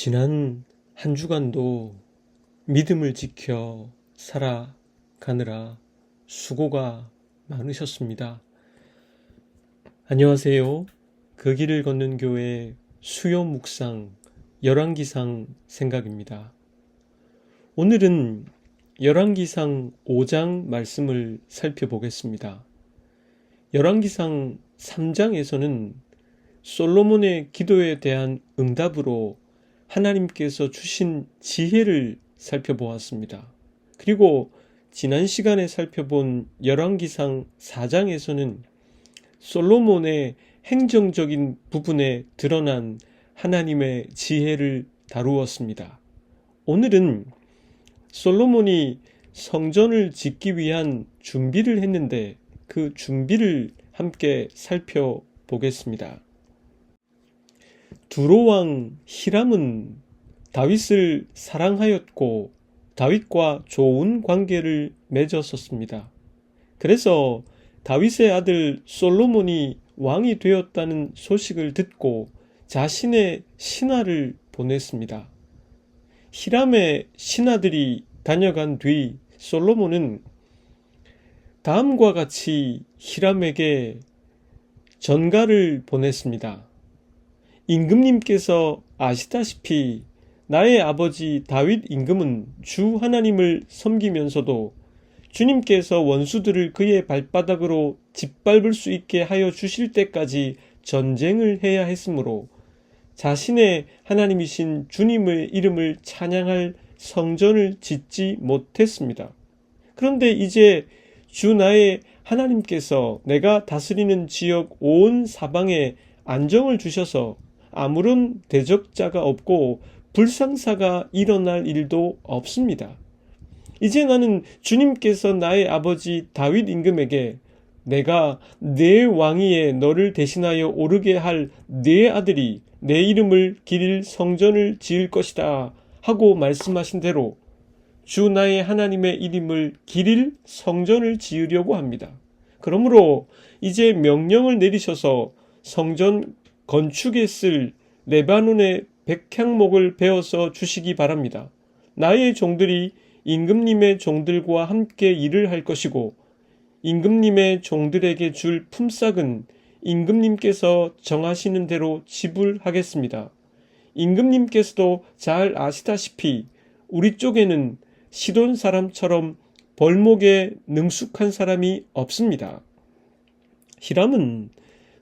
지난 한 주간도 믿음을 지켜 살아가느라 수고가 많으셨습니다. 안녕하세요. 그 길을 걷는 교회 수요 묵상 열왕기상 생각입니다. 오늘은 열왕기상 5장 말씀을 살펴보겠습니다. 열왕기상 3장에서는 솔로몬의 기도에 대한 응답으로 하나님께서 주신 지혜를 살펴보았습니다. 그리고 지난 시간에 살펴본 열왕기상 4장에서는 솔로몬의 행정적인 부분에 드러난 하나님의 지혜를 다루었습니다. 오늘은 솔로몬이 성전을 짓기 위한 준비를 했는데 그 준비를 함께 살펴보겠습니다. 두로왕 히람은 다윗을 사랑하였고 다윗과 좋은 관계를 맺었었습니다. 그래서 다윗의 아들 솔로몬이 왕이 되었다는 소식을 듣고 자신의 신하를 보냈습니다. 히람의 신하들이 다녀간 뒤 솔로몬은 다음과 같이 히람에게 전가를 보냈습니다. 임금님께서 아시다시피 나의 아버지 다윗 임금은 주 하나님을 섬기면서도 주님께서 원수들을 그의 발바닥으로 짓밟을 수 있게 하여 주실 때까지 전쟁을 해야 했으므로 자신의 하나님이신 주님의 이름을 찬양할 성전을 짓지 못했습니다. 그런데 이제 주 나의 하나님께서 내가 다스리는 지역 온 사방에 안정을 주셔서 아무런 대적자가 없고 불상사가 일어날 일도 없습니다. 이제 나는 주님께서 나의 아버지 다윗 임금에게 내가 내 왕위에 너를 대신하여 오르게 할 내 아들이 내 이름을 기릴 성전을 지을 것이다 하고 말씀하신 대로 주 나의 하나님의 이름을 기릴 성전을 지으려고 합니다. 그러므로 이제 명령을 내리셔서 성전 건축에 쓸 레바논의 백향목을 베어서 주시기 바랍니다. 나의 종들이 임금님의 종들과 함께 일을 할 것이고 임금님의 종들에게 줄 품삯은 임금님께서 정하시는 대로 지불하겠습니다. 임금님께서도 잘 아시다시피 우리 쪽에는 시돈 사람처럼 벌목에 능숙한 사람이 없습니다. 히람은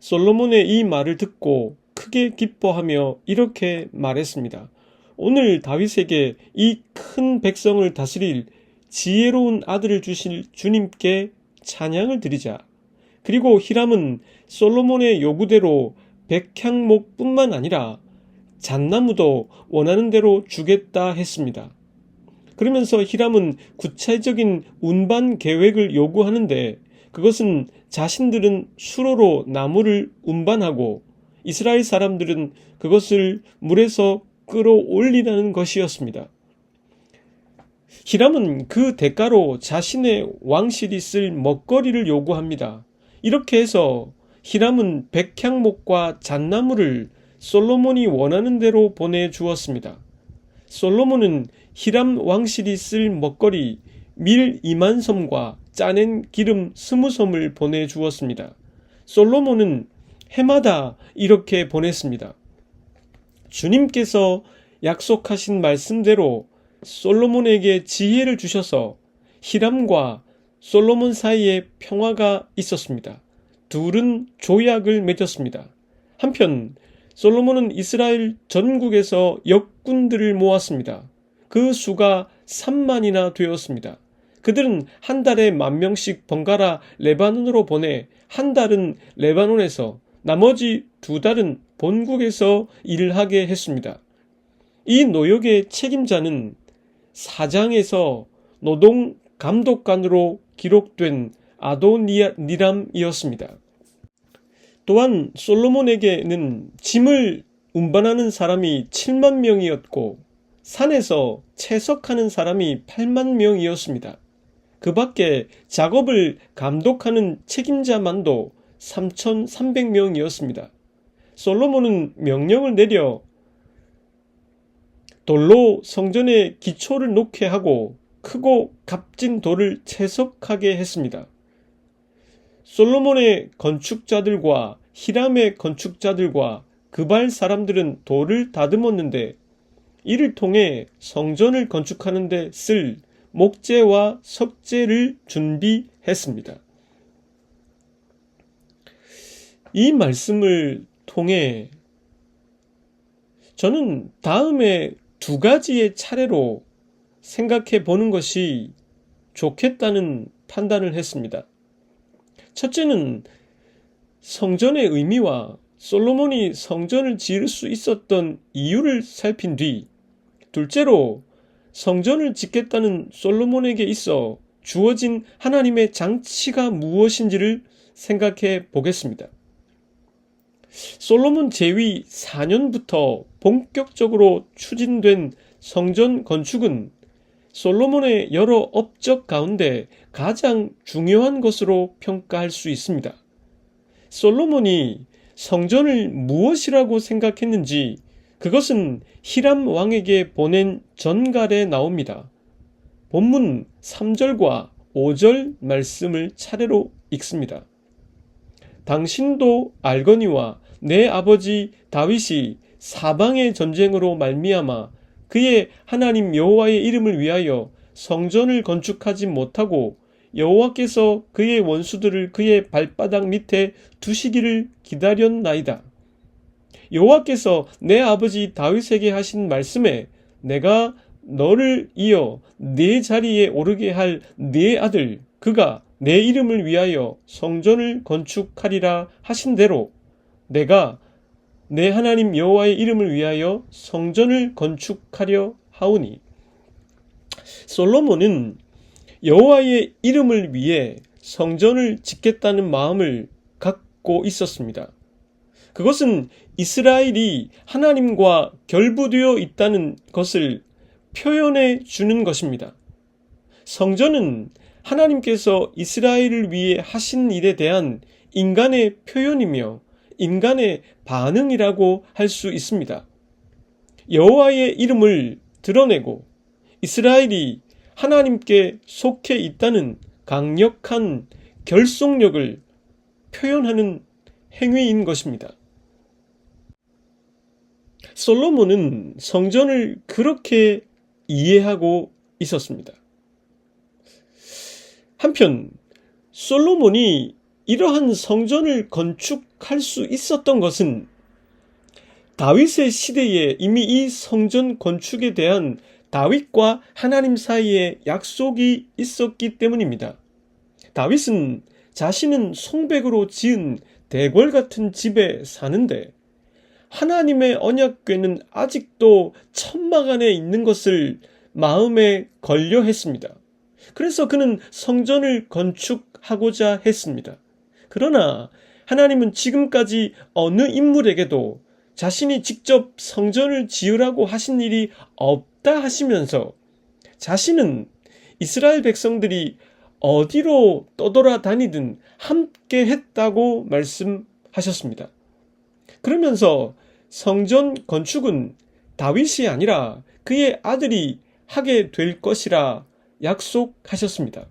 솔로몬의 이 말을 듣고 크게 기뻐하며 이렇게 말했습니다. 오늘 다윗에게 이 큰 백성을 다스릴 지혜로운 아들을 주실 주님께 찬양을 드리자. 그리고 히람은 솔로몬의 요구대로 백향목뿐만 아니라 잣나무도 원하는 대로 주겠다 했습니다. 그러면서 히람은 구체적인 운반 계획을 요구하는데 그것은 자신들은 수로로 나무를 운반하고 이스라엘 사람들은 그것을 물에서 끌어올리라는 것이었습니다. 히람은 그 대가로 자신의 왕실이 쓸 먹거리를 요구합니다. 이렇게 해서 히람은 백향목과 잣나무를 솔로몬이 원하는 대로 보내주었습니다. 솔로몬은 히람 왕실이 쓸 먹거리 밀 2만 섬과 짜낸 기름 20섬을 보내주었습니다. 솔로몬은 해마다 이렇게 보냈습니다. 주님께서 약속하신 말씀대로 솔로몬에게 지혜를 주셔서 히람과 솔로몬 사이에 평화가 있었습니다. 둘은 조약을 맺었습니다. 한편 솔로몬은 이스라엘 전국에서 역군들을 모았습니다. 그 수가 3만이나 되었습니다. 그들은 한 달에 10,000명씩 번갈아 레바논으로 보내 한 달은 레바논에서 나머지 2달은 본국에서 일을 하게 했습니다. 이 노역의 책임자는 사장에서 노동 감독관으로 기록된 아도니람이었습니다. 또한 솔로몬에게는 짐을 운반하는 사람이 7만 명이었고 산에서 채석하는 사람이 8만 명이었습니다. 그 밖에 작업을 감독하는 책임자만도 3,300명이었습니다. 솔로몬은 명령을 내려 돌로 성전의 기초를 놓게 하고 크고 값진 돌을 채석하게 했습니다. 솔로몬의 건축자들과 히람의 건축자들과 그발 사람들은 돌을 다듬었는데 이를 통해 성전을 건축하는 데 쓸 목재와 석재를 준비했습니다. 이 말씀을 통해 저는 다음에 두 가지의 차례로 생각해 보는 것이 좋겠다는 판단을 했습니다. 첫째는 성전의 의미와 솔로몬이 성전을 지을 수 있었던 이유를 살핀 뒤, 둘째로 성전을 짓겠다는 솔로몬에게 있어 주어진 하나님의 장치가 무엇인지를 생각해 보겠습니다. 솔로몬 제위 4년부터 본격적으로 추진된 성전 건축은 솔로몬의 여러 업적 가운데 가장 중요한 것으로 평가할 수 있습니다. 솔로몬이 성전을 무엇이라고 생각했는지 그것은 히람 왕에게 보낸 전갈에 나옵니다. 본문 3절과 5절 말씀을 차례로 읽습니다. 당신도 알거니와 내 아버지 다윗이 사방의 전쟁으로 말미암아 그의 하나님 여호와의 이름을 위하여 성전을 건축하지 못하고 여호와께서 그의 원수들을 그의 발바닥 밑에 두시기를 기다렸나이다. 여호와께서 내 아버지 다윗에게 하신 말씀에 내가 너를 이어 네 자리에 오르게 할 네 아들 그가 내 이름을 위하여 성전을 건축하리라 하신 대로 내가 내 하나님 여호와의 이름을 위하여 성전을 건축하려 하오니. 솔로몬은 여호와의 이름을 위해 성전을 짓겠다는 마음을 갖고 있었습니다. 그것은 이스라엘이 하나님과 결부되어 있다는 것을 표현해 주는 것입니다. 성전은 하나님께서 이스라엘을 위해 하신 일에 대한 인간의 표현이며 인간의 반응이라고 할 수 있습니다. 여호와의 이름을 드러내고 이스라엘이 하나님께 속해 있다는 강력한 결속력을 표현하는 행위인 것입니다. 솔로몬은 성전을 그렇게 이해하고 있었습니다. 한편 솔로몬이 이러한 성전을 건축할 수 있었던 것은 다윗의 시대에 이미 이 성전 건축에 대한 다윗과 하나님 사이에 약속이 있었기 때문입니다. 다윗은 자신은 송백으로 지은 대궐 같은 집에 사는데 하나님의 언약궤는 아직도 천막 안에 있는 것을 마음에 걸려 했습니다. 그래서 그는 성전을 건축하고자 했습니다. 그러나 하나님은 지금까지 어느 인물에게도 자신이 직접 성전을 지으라고 하신 일이 없다 하시면서 자신은 이스라엘 백성들이 어디로 떠돌아다니든 함께 했다고 말씀하셨습니다. 그러면서 성전 건축은 다윗이 아니라 그의 아들이 하게 될 것이라 약속하셨습니다.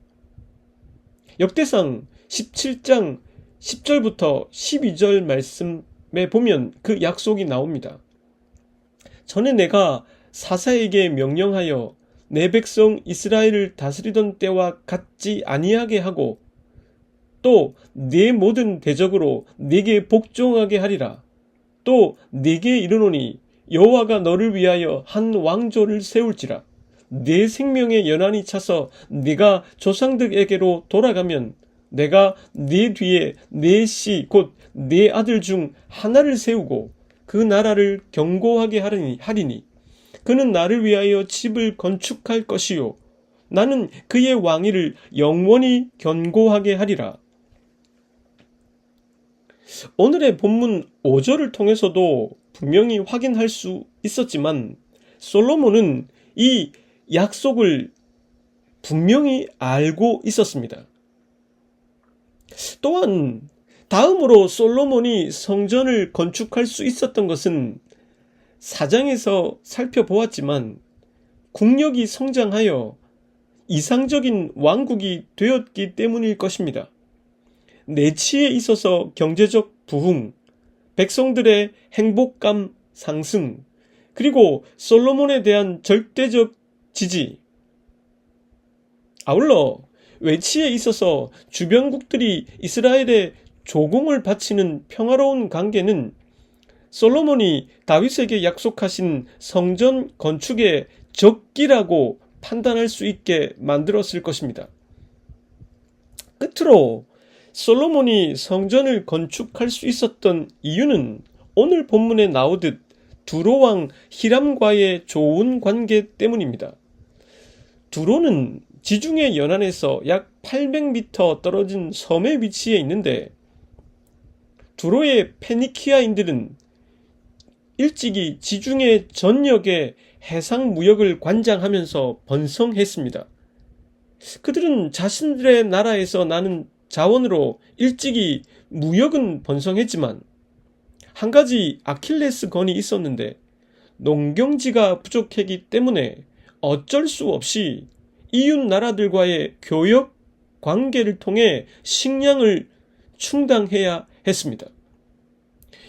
역대상 17장 10절부터 12절 말씀에 보면 그 약속이 나옵니다. 전에 내가 사사에게 명령하여 내 백성 이스라엘을 다스리던 때와 같지 아니하게 하고 또 내 모든 대적으로 네게 복종하게 하리라. 또 네게 이르노니 여호와가 너를 위하여 한 왕조를 세울지라. 내 생명의 연한이 차서 네가 조상들에게로 돌아가면 내가 네 뒤에 네 씨 곧 네 아들 중 하나를 세우고 그 나라를 견고하게 하리니 그는 나를 위하여 집을 건축할 것이요 나는 그의 왕위를 영원히 견고하게 하리라. 오늘의 본문 5절을 통해서도 분명히 확인할 수 있었지만 솔로몬은 이 약속을 분명히 알고 있었습니다. 또한 다음으로 솔로몬이 성전을 건축할 수 있었던 것은 4장에서 살펴보았지만 국력이 성장하여 이상적인 왕국이 되었기 때문일 것입니다. 내치에 있어서 경제적 부흥, 백성들의 행복감 상승, 그리고 솔로몬에 대한 절대적 지지, 아울러 외치에 있어서 주변국들이 이스라엘에 조공을 바치는 평화로운 관계는 솔로몬이 다윗에게 약속하신 성전 건축의 적기라고 판단할 수 있게 만들었을 것입니다. 끝으로 솔로몬이 성전을 건축할 수 있었던 이유는 오늘 본문에 나오듯 두로왕 히람과의 좋은 관계 때문입니다. 두로는 지중해 연안에서 약 800m 떨어진 섬에 위치해 있는데, 두로의 페니키아인들은 일찍이 지중해 전역의 해상 무역을 관장하면서 번성했습니다. 그들은 자신들의 나라에서 나는 자원으로 일찍이 무역은 번성했지만 한 가지 아킬레스건이 있었는데, 농경지가 부족했기 때문에 어쩔 수 없이 이웃 나라들과의 교역 관계를 통해 식량을 충당해야 했습니다.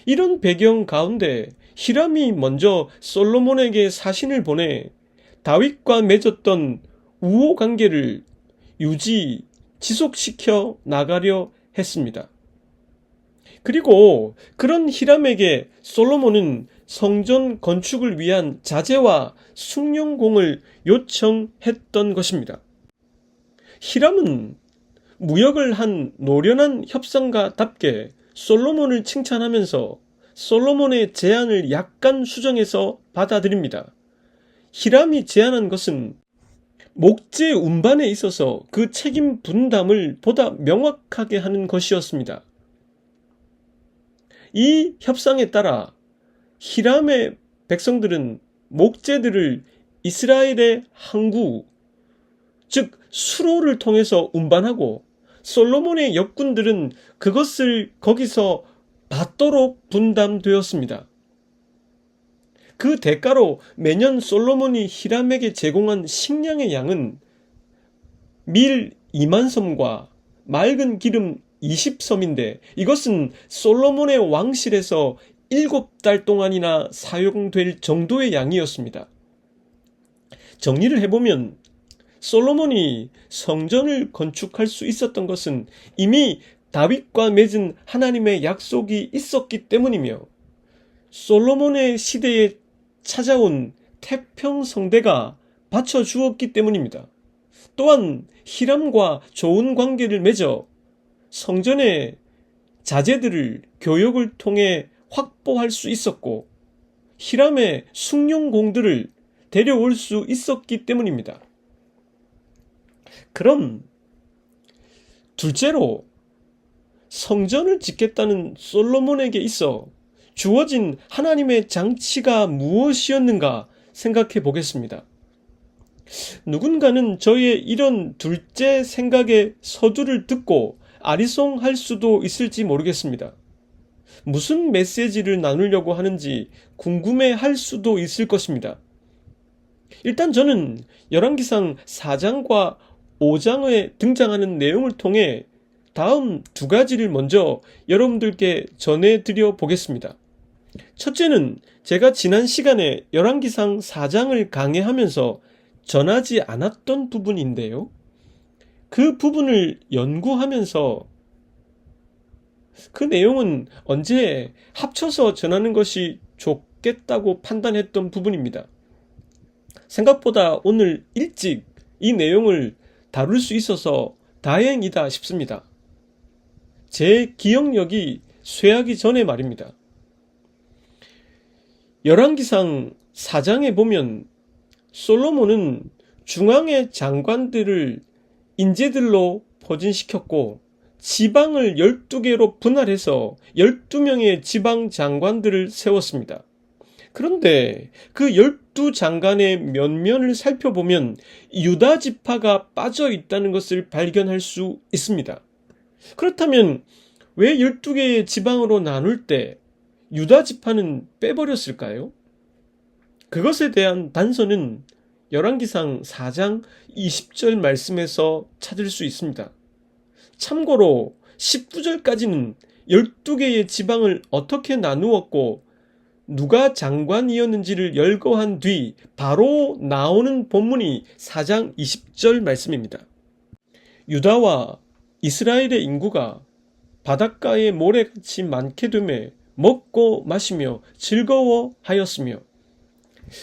이런 배경 가운데 히람이 먼저 솔로몬에게 사신을 보내 다윗과 맺었던 우호 관계를 지속시켜 나가려 했습니다. 그리고 그런 히람에게 솔로몬은 성전 건축을 위한 자재와 숭늉공을 요청했던 것입니다. 히람은 무역을 한 노련한 협상가답게 솔로몬을 칭찬하면서 솔로몬의 제안을 약간 수정해서 받아들입니다. 히람이 제안한 것은 목재 운반에 있어서 그 책임 분담을 보다 명확하게 하는 것이었습니다. 이 협상에 따라 히람의 백성들은 목재들을 이스라엘의 항구, 즉 수로를 통해서 운반하고, 솔로몬의 역군들은 그것을 거기서 받도록 분담되었습니다. 그 대가로 매년 솔로몬이 히람에게 제공한 식량의 양은 밀 2만 섬과 맑은 기름 20섬인데, 이것은 솔로몬의 왕실에서 7달 동안이나 사용될 정도의 양이었습니다. 정리를 해보면 솔로몬이 성전을 건축할 수 있었던 것은 이미 다윗과 맺은 하나님의 약속이 있었기 때문이며, 솔로몬의 시대에 찾아온 태평성대가 받쳐주었기 때문입니다. 또한 히람과 좋은 관계를 맺어 성전의 자재들을 교역을 통해 확보할 수 있었고, 히람의 숭늉공들을 데려올 수 있었기 때문입니다. 그럼 둘째로, 성전을 짓겠다는 솔로몬에게 있어 주어진 하나님의 장치가 무엇이었는가 생각해 보겠습니다. 누군가는 저의 이런 둘째 생각의 서두를 듣고 아리송할 수도 있을지 모르겠습니다. 무슨 메시지를 나누려고 하는지 궁금해 할 수도 있을 것입니다. 일단 저는 열왕기상 4장과 5장에 등장하는 내용을 통해 다음 두 가지를 먼저 여러분들께 전해드려 보겠습니다. 첫째는 제가 지난 시간에 열왕기상 4장을 강해하면서 전하지 않았던 부분인데요. 그 부분을 연구하면서 그 내용은 언제 합쳐서 전하는 것이 좋겠다고 판단했던 부분입니다. 생각보다 오늘 일찍 이 내용을 다룰 수 있어서 다행이다 싶습니다. 제 기억력이 쇠하기 전에 말입니다. 열왕기상 4장에 보면 솔로몬은 중앙의 장관들을 인재들로 포진시켰고, 지방을 12개로 분할해서 12명의 지방 장관들을 세웠습니다. 그런데 그 12장관의 면면을 살펴보면 유다 지파가 빠져 있다는 것을 발견할 수 있습니다. 그렇다면 왜 12개의 지방으로 나눌 때 유다 지파는 빼버렸을까요? 그것에 대한 단서는 열왕기상 4장 20절 말씀에서 찾을 수 있습니다. 참고로 19절까지는 12개의 지방을 어떻게 나누었고 누가 장관이었는지를 열거한 뒤 바로 나오는 본문이 4장 20절 말씀입니다. 유다와 이스라엘의 인구가 바닷가의 모래같이 많게 되매 먹고 마시며 즐거워하였으며,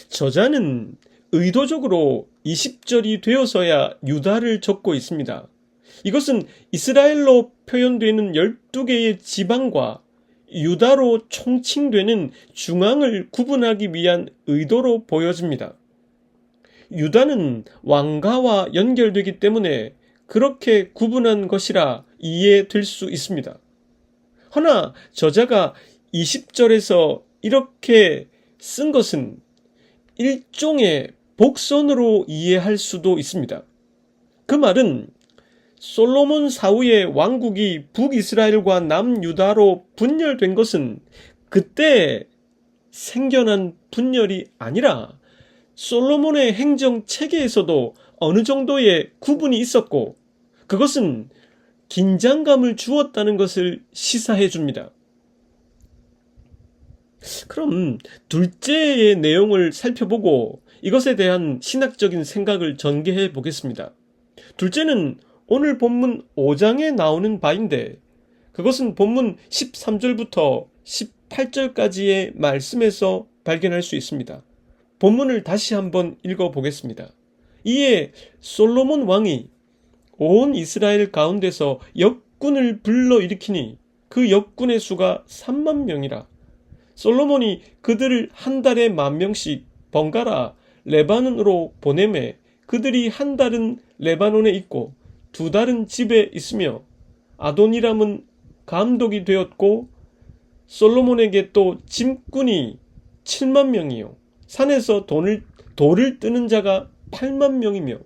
저자는 의도적으로 20절이 되어서야 유다를 적고 있습니다. 이것은 이스라엘로 표현되는 12개의 지방과 유다로 총칭되는 중앙을 구분하기 위한 의도로 보여집니다. 유다는 왕가와 연결되기 때문에 그렇게 구분한 것이라 이해될 수 있습니다. 허나 저자가 20절에서 이렇게 쓴 것은 일종의 복선으로 이해할 수도 있습니다. 그 말은 솔로몬 사후에 왕국이 북이스라엘과 남유다로 분열된 것은 그때 생겨난 분열이 아니라 솔로몬의 행정 체계에서도 어느 정도의 구분이 있었고, 그것은 긴장감을 주었다는 것을 시사해 줍니다. 그럼 둘째의 내용을 살펴보고 이것에 대한 신학적인 생각을 전개해 보겠습니다. 둘째는 오늘 본문 5장에 나오는 바인데, 그것은 본문 13절부터 18절까지의 말씀에서 발견할 수 있습니다. 본문을 다시 한번 읽어보겠습니다. 이에 솔로몬 왕이 온 이스라엘 가운데서 역군을 불러일으키니 그 역군의 수가 3만 명이라. 솔로몬이 그들을 한 달에 10,000명씩 번갈아 레바논으로 보내매 그들이 한 달은 레바논에 있고 2달은 집에 있으며, 아도니람은 감독이 되었고 솔로몬에게 또 짐꾼이 7만 명이요 산에서 돌을 뜨는 자가 8만 명이며,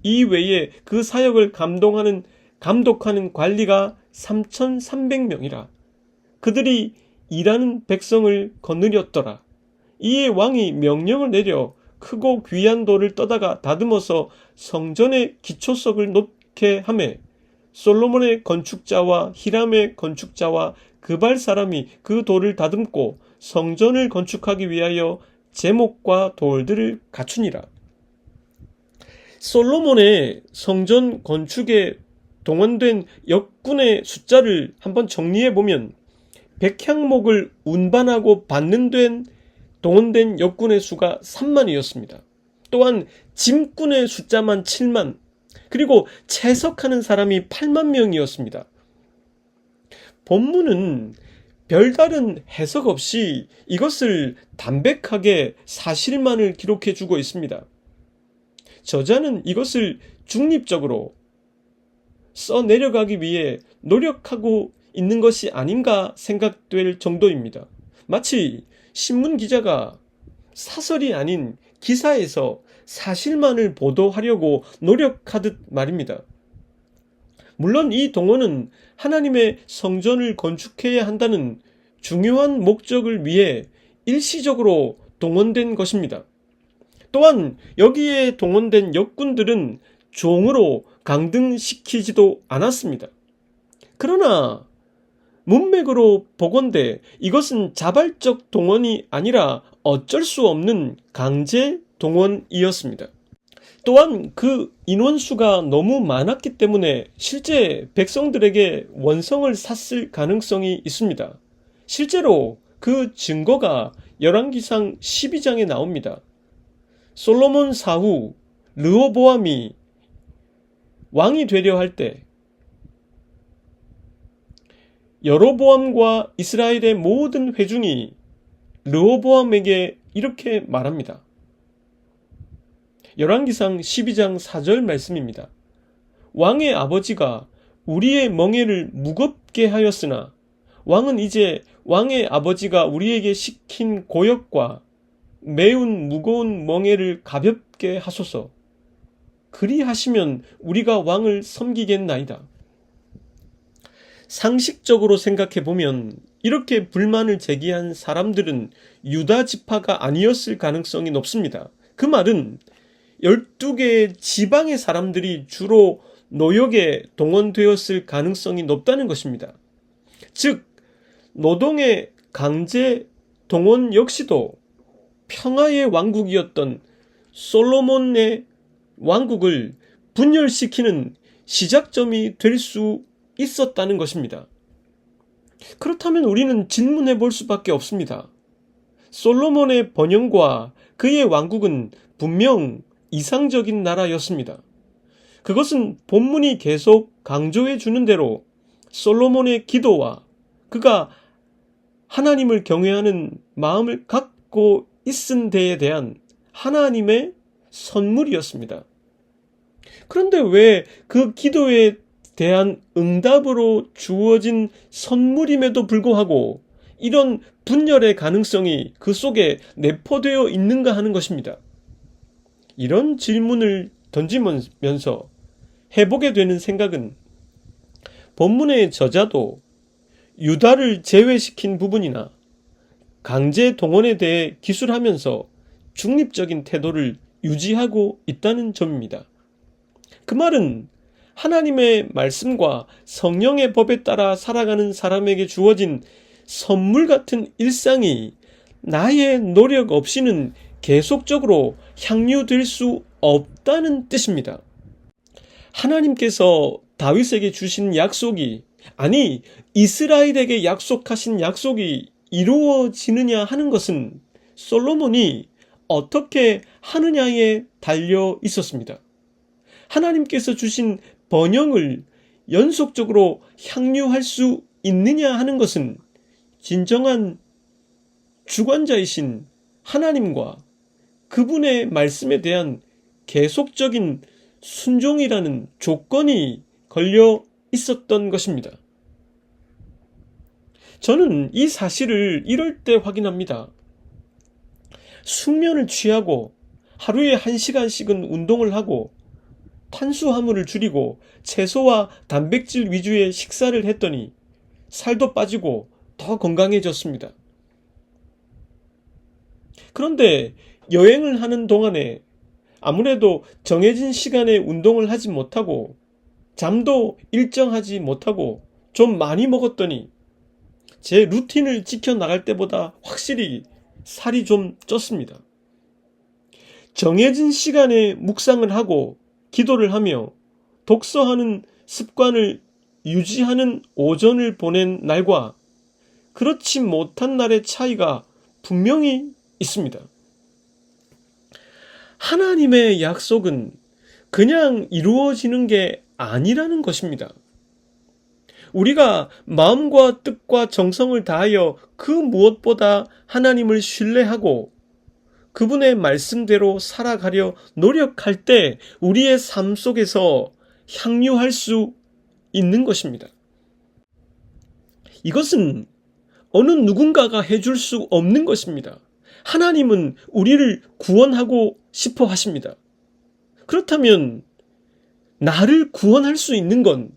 이 외에 그 사역을 감독하는 관리가 3,300명이라. 그들이 일하는 백성을 거느렸더라. 이에 왕이 명령을 내려 크고 귀한 돌을 떠다가 다듬어서 성전의 기초석을 놓게 하매, 솔로몬의 건축자와 히람의 건축자와 그발 사람이 그 돌을 다듬고 성전을 건축하기 위하여 제목과 돌들을 갖추니라. 솔로몬의 성전 건축에 동원된 역군의 숫자를 한번 정리해 보면, 백향목을 운반하고 받는 동원된 역군의 수가 3만이었습니다. 또한 짐꾼의 숫자만 7만, 그리고 채석하는 사람이 8만 명이었습니다. 본문은 별다른 해석 없이 이것을 담백하게 사실만을 기록해 주고 있습니다. 저자는 이것을 중립적으로 써내려가기 위해 노력하고 있는 것이 아닌가 생각될 정도입니다. 마치 신문 기자가 사설이 아닌 기사에서 사실만을 보도하려고 노력하듯 말입니다. 물론 이 동원은 하나님의 성전을 건축해야 한다는 중요한 목적을 위해 일시적으로 동원된 것입니다. 또한 여기에 동원된 역군들은 종으로 강등시키지도 않았습니다. 그러나 문맥으로 보건대 이것은 자발적 동원이 아니라 어쩔 수 없는 강제 동원이었습니다. 또한 그 인원수가 너무 많았기 때문에 실제 백성들에게 원성을 샀을 가능성이 있습니다. 실제로 그 증거가 열왕기상 12장에 나옵니다. 솔로몬 사후 르호보암이 왕이 되려 할 때 여로보암과 이스라엘의 모든 회중이 르호보암에게 이렇게 말합니다. 열왕기상 12장 4절 말씀입니다. 왕의 아버지가 우리의 멍에를 무겁게 하였으나 왕은 이제 왕의 아버지가 우리에게 시킨 고역과 매운 무거운 멍에를 가볍게 하소서. 그리하시면 우리가 왕을 섬기겠나이다. 상식적으로 생각해 보면 이렇게 불만을 제기한 사람들은 유다 지파가 아니었을 가능성이 높습니다. 그 말은 12개의 지방의 사람들이 주로 노역에 동원되었을 가능성이 높다는 것입니다. 즉, 노동의 강제 동원 역시도 평화의 왕국이었던 솔로몬의 왕국을 분열시키는 시작점이 될 수 있었다는 것입니다. 그렇다면 우리는 질문해 볼 수밖에 없습니다. 솔로몬의 번영과 그의 왕국은 분명 이상적인 나라였습니다. 그것은 본문이 계속 강조해 주는 대로 솔로몬의 기도와 그가 하나님을 경외하는 마음을 갖고 있은 데에 대한 하나님의 선물이었습니다. 그런데 왜 그 기도에 대한 응답으로 주어진 선물임에도 불구하고 이런 분열의 가능성이 그 속에 내포되어 있는가 하는 것입니다. 이런 질문을 던지면서 해보게 되는 생각은 본문의 저자도 유다를 제외시킨 부분이나 강제 동원에 대해 기술하면서 중립적인 태도를 유지하고 있다는 점입니다. 그 말은 하나님의 말씀과 성령의 법에 따라 살아가는 사람에게 주어진 선물 같은 일상이 나의 노력 없이는 계속적으로 향유될 수 없다는 뜻입니다. 하나님께서 다윗에게 주신 약속이, 아니 이스라엘에게 약속하신 약속이 이루어지느냐 하는 것은 솔로몬이 어떻게 하느냐에 달려 있었습니다. 하나님께서 주신 번영을 연속적으로 향유할 수 있느냐 하는 것은 진정한 주관자이신 하나님과 그분의 말씀에 대한 계속적인 순종이라는 조건이 걸려 있었던 것입니다. 저는 이 사실을 이럴 때 확인합니다. 숙면을 취하고 하루에 1시간씩은 운동을 하고 탄수화물을 줄이고 채소와 단백질 위주의 식사를 했더니 살도 빠지고 더 건강해졌습니다. 그런데 여행을 하는 동안에 아무래도 정해진 시간에 운동을 하지 못하고 잠도 일정하지 못하고 좀 많이 먹었더니 제 루틴을 지켜나갈 때보다 확실히 살이 좀 쪘습니다. 정해진 시간에 묵상을 하고 기도를 하며 독서하는 습관을 유지하는 오전을 보낸 날과 그렇지 못한 날의 차이가 분명히 있습니다. 하나님의 약속은 그냥 이루어지는 게 아니라는 것입니다. 우리가 마음과 뜻과 정성을 다하여 그 무엇보다 하나님을 신뢰하고 그분의 말씀대로 살아가려 노력할 때 우리의 삶 속에서 향유할 수 있는 것입니다. 이것은 어느 누군가가 해줄 수 없는 것입니다. 하나님은 우리를 구원하고 싶어 하십니다. 그렇다면 나를 구원할 수 있는 건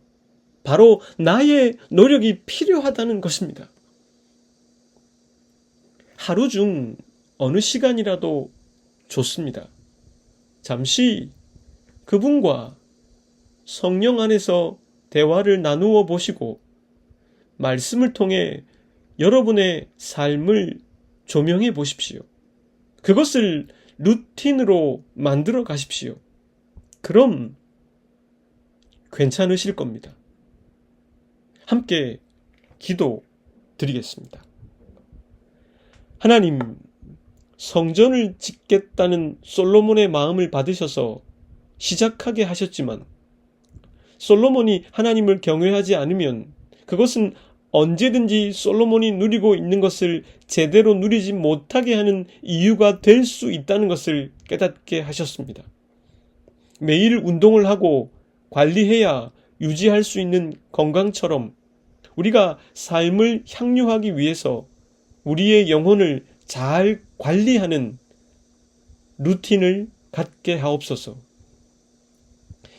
바로 나의 노력이 필요하다는 것입니다. 하루 중 어느 시간이라도 좋습니다. 잠시 그분과 성령 안에서 대화를 나누어 보시고 말씀을 통해 여러분의 삶을 조명해 보십시오. 그것을 루틴으로 만들어 가십시오. 그럼 괜찮으실 겁니다. 함께 기도 드리겠습니다. 하나님, 성전을 짓겠다는 솔로몬의 마음을 받으셔서 시작하게 하셨지만 솔로몬이 하나님을 경외하지 않으면 그것은 언제든지 솔로몬이 누리고 있는 것을 제대로 누리지 못하게 하는 이유가 될 수 있다는 것을 깨닫게 하셨습니다. 매일 운동을 하고 관리해야 유지할 수 있는 건강처럼 우리가 삶을 향유하기 위해서 우리의 영혼을 잘 관리하는 루틴을 갖게 하옵소서.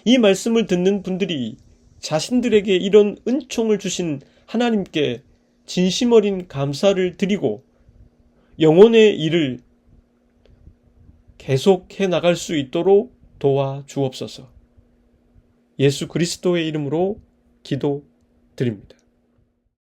이 말씀을 듣는 분들이 자신들에게 이런 은총을 주신 하나님께 진심 어린 감사를 드리고 영혼의 일을 계속해 나갈 수 있도록 도와주옵소서. 예수 그리스도의 이름으로 기도드립니다.